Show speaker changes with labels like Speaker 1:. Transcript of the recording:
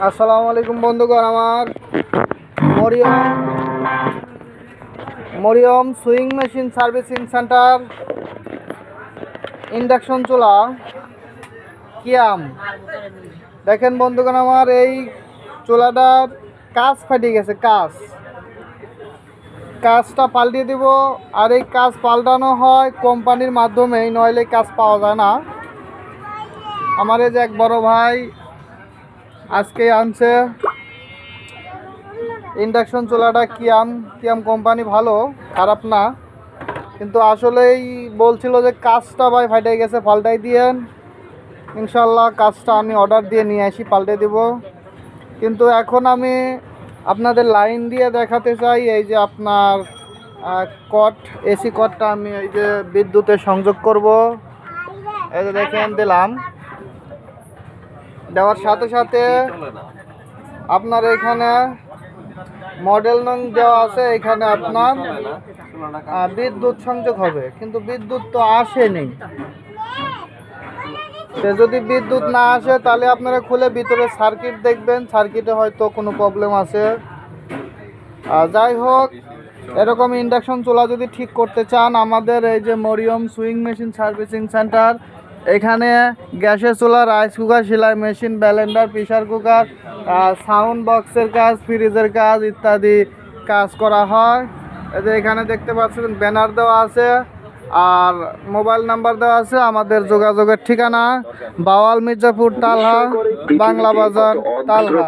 Speaker 1: আসসালামু আলাইকুম বন্ধুগণ। আমার Maryam sewing machine servicing centre induction চুলা কিয়াম। দেখেন বন্ধুগণ, আমার এই চুলাটার কাজ ফাটে গেছে। কাজটা পাল্টিয়ে দিব। আর এই কাজ পাল্টানো হয় কোম্পানির মাধ্যমেই, নইলে কাজ পাওয়া যায় না। আমার এই যে এক বড় ভাই আজকে আনছে ইন্ডাকশন চুলাটা। কিয়াম কোম্পানি, ভালো, খারাপ না। কিন্তু আসলেই বলছিল যে কাজটা ভাই ফাটে গেছে, পাল্টাই দিয়েন। ইনশাল্লাহ কাজটা আমি অর্ডার দিয়ে নিয়ে আসি, পাল্টে দিব। কিন্তু এখন আমি আপনাদের লাইন দিয়ে দেখাতে চাই। এই যে আপনার এসি কটটা আমি এই যে বিদ্যুতে সংযোগ করব। এই যে দেখেন, দিলাম। দেওয়ার সাথে সাথে আপনার এখানে মডেল নং দেওয়া আছে। এখানে আপনার বিদ্যুৎ সংযোগ হবে, কিন্তু বিদ্যুৎ তো আসেনি। যদি বিদ্যুৎ না আসে তাহলে আপনারা খুলে ভিতরে সার্কিট দেখবেন, সার্কিটে হয়তো কোনো প্রবলেম আছে। যাই হোক, এরকম ইন্ডাকশন চুলা যদি ঠিক করতে চান, আমাদের এই যে Maryam sewing machine servicing centre, এখানে গ্যাসের চুলা, রাইস কুকার, সেলাই machine, blender, pressure cooker, sound বক্সের কাজ, ফ্রিজের কাজ ইত্যাদি কাজ করা হয়। এই যে এখানে দেখতে পাচ্ছেন ব্যানার দেওয়া আছে আর মোবাইল নাম্বার দেওয়া আছে। আমাদের যোগাযোগের ঠিকানা বাওয়াল মির্জাপুর, তালহা, বাংলা বাজার, তালহা।